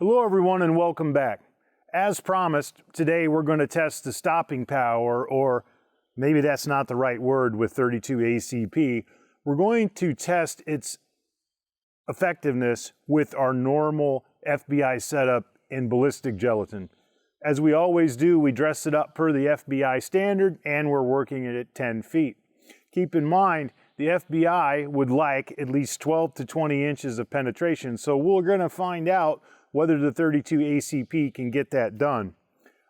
Hello everyone and welcome back. As promised, today we're going to test the stopping power, or maybe that's not the right word with 32 ACP. We're going to test its effectiveness with our normal FBI setup in ballistic gelatin. As we always do, we dress it up per the FBI standard and we're working it at 10 feet. Keep in mind, the FBI would like at least 12 to 20 inches of penetration, so we're going to find out whether the 32 ACP can get that done.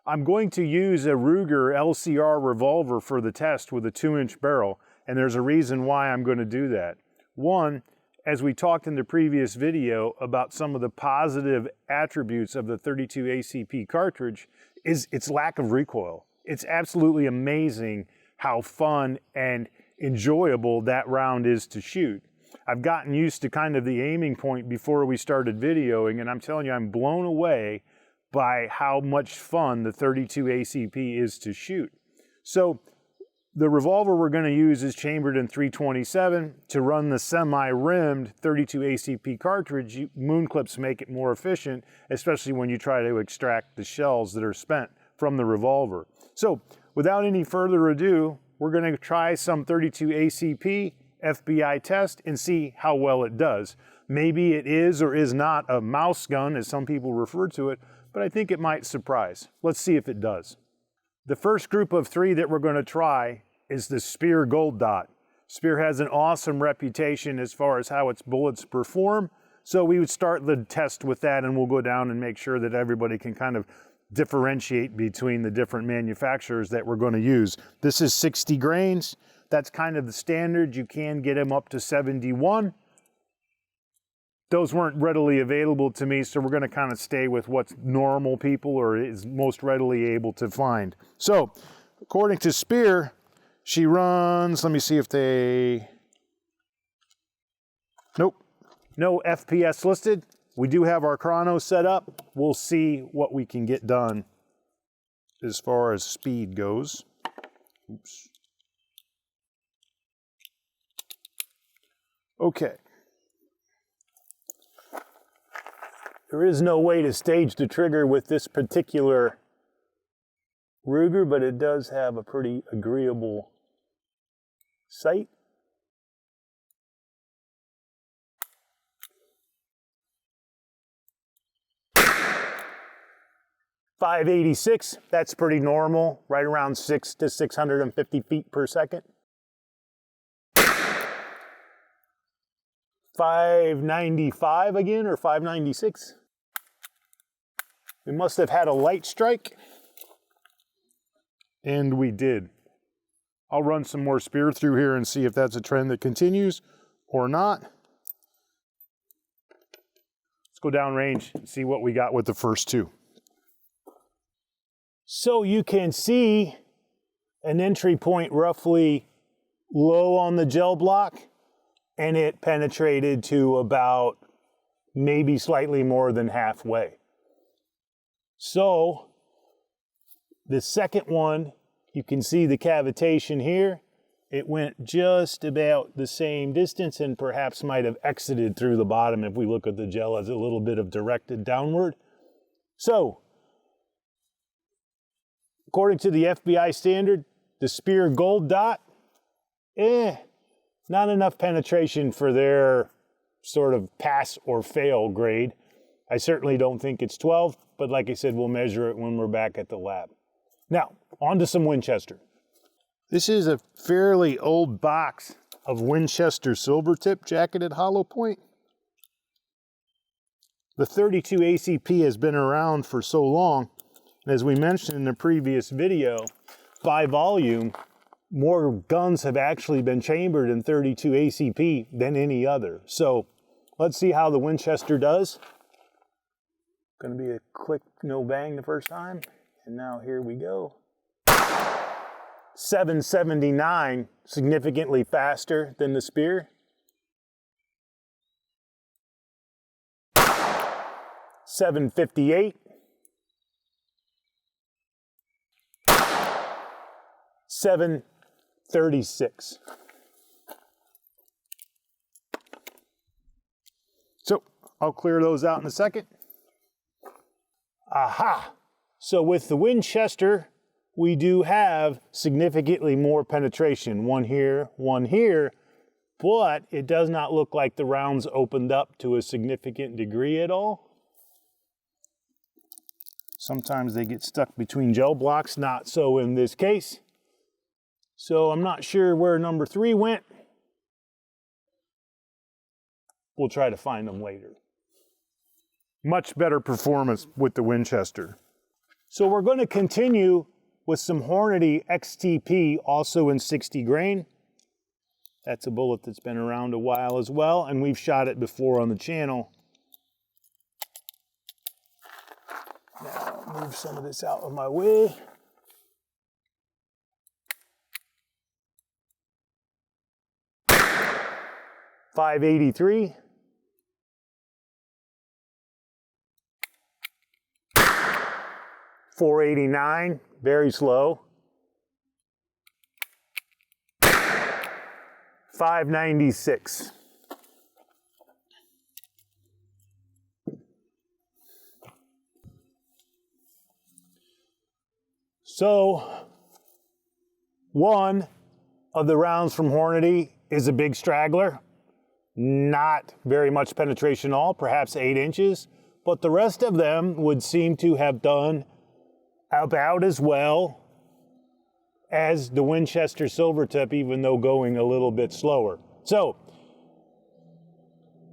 I'm going to use a Ruger LCR revolver for the test with a 2-inch barrel, and there's a reason why I'm going to do that. One, as we talked in the previous video about some of the positive attributes of the 32 ACP cartridge, is its lack of recoil. It's absolutely amazing how fun and enjoyable that round is to shoot. I've gotten used to kind of the aiming point before we started videoing, and I'm telling you, I'm blown away by how much fun the 32 ACP is to shoot. So the revolver we're going to use is chambered in .327. To run the semi-rimmed 32 ACP cartridge, moon clips make it more efficient, especially when you try to extract the shells that are spent from the revolver. So without any further ado, we're going to try some 32 ACP FBI test and see how well it does. Maybe it is or is not a mouse gun, as some people refer to it, but I think it might surprise. Let's see if it does. The first group of 3 that we're going to try is the Speer Gold Dot. Speer has an awesome reputation as far as how its bullets perform, so we would start the test with that, and we'll go down and make sure that everybody can kind of differentiate between the different manufacturers that we're going to use. This is 60 grains. That's kind of the standard. You can get them up to 71. Those weren't readily available to me, so we're going to kind of stay with what's normal people or is most readily able to find. So, according to Speer, she runs, let me see if they, nope, no FPS listed. We do have our chrono set up. We'll see what we can get done as far as speed goes. Oops. Okay. There is no way to stage the trigger with this particular Ruger, but it does have a pretty agreeable sight. .586, that's pretty normal, right around 6 to 650 feet per second. 595 again, or 596. We must have had a light strike, and we did. I'll run some more Speer through here and see if that's a trend that continues or not. Let's go downrange and see what we got with the first 2. So you can see an entry point roughly low on the gel block, and it penetrated to about maybe slightly more than halfway. So the second one, you can see the cavitation here. It went just about the same distance and perhaps might have exited through the bottom if we look at the gel as a little bit of directed downward. So, according to the FBI standard, the Speer Gold Dot, not enough penetration for their sort of pass or fail grade. I certainly don't think it's 12, but like I said, we'll measure it when we're back at the lab. Now, on to some Winchester. This is a fairly old box of Winchester Silver Tip jacketed hollow point. The 32 ACP has been around for so long, and as we mentioned in the previous video, by volume, more guns have actually been chambered in 32 ACP than any other. So let's see how the Winchester does. Going to be a quick no bang the first time. And now here we go. 779, significantly faster than the Speer. 758. 736. So I'll clear those out in a second. Aha! So with the Winchester, we do have significantly more penetration. One here, but it does not look like the rounds opened up to a significant degree at all. Sometimes they get stuck between gel blocks, not so in this case. So I'm not sure where number 3 went. We'll try to find them later. Much better performance with the Winchester. So we're going to continue with some Hornady XTP, also in 60 grain. That's a bullet that's been around a while as well, and we've shot it before on the channel. Now I'll move some of this out of my way. .583. .489, very slow. .596. So, one of the rounds from Hornady is a big straggler. Not very much penetration at all, perhaps 8 inches, but the rest of them would seem to have done about as well as the Winchester Silver Tip, even though going a little bit slower. So,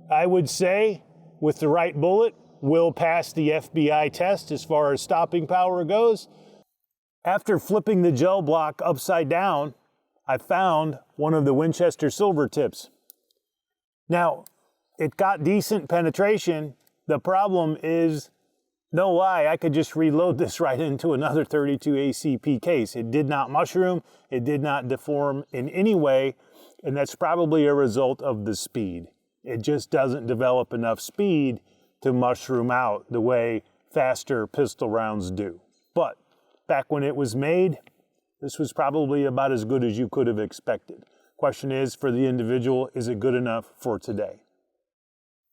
I would say with the right bullet, we'll pass the FBI test as far as stopping power goes. After flipping the gel block upside down, I found one of the Winchester Silver Tips. Now, it got decent penetration. The problem is, no lie, I could just reload this right into another 32 ACP case. It did not mushroom, it did not deform in any way, and that's probably a result of the speed. It just doesn't develop enough speed to mushroom out the way faster pistol rounds do. But back when it was made, this was probably about as good as you could have expected. Question is, for the individual, is it good enough for today?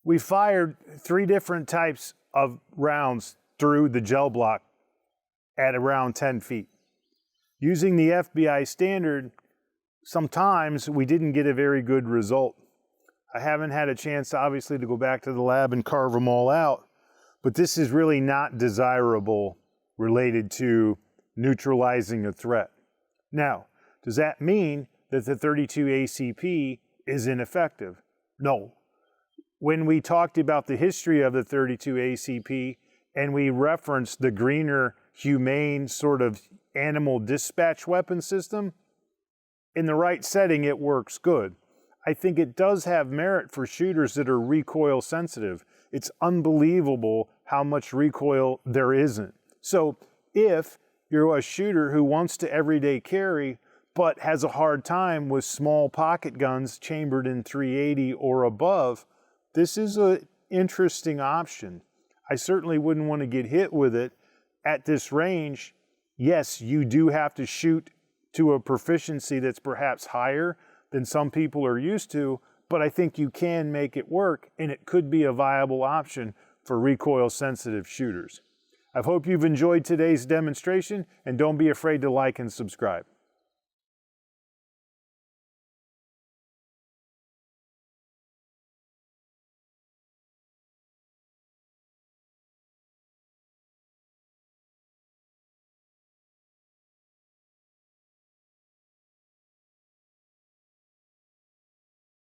We fired 3 different types of rounds through the gel block at around 10 feet. Using the FBI standard, sometimes we didn't get a very good result. I haven't had a chance, obviously, to go back to the lab and carve them all out, but this is really not desirable related to neutralizing a threat. Now, does that mean that the 32 ACP is ineffective? No. When we talked about the history of the 32 ACP and we referenced the greener, humane sort of animal dispatch weapon system, in the right setting it works good. I think it does have merit for shooters that are recoil sensitive. It's unbelievable how much recoil there isn't. So if you're a shooter who wants to everyday carry but has a hard time with small pocket guns chambered in .380 or above, this is an interesting option. I certainly wouldn't want to get hit with it at this range. Yes, you do have to shoot to a proficiency that's perhaps higher than some people are used to, but I think you can make it work, and it could be a viable option for recoil-sensitive shooters. I hope you've enjoyed today's demonstration, and don't be afraid to like and subscribe.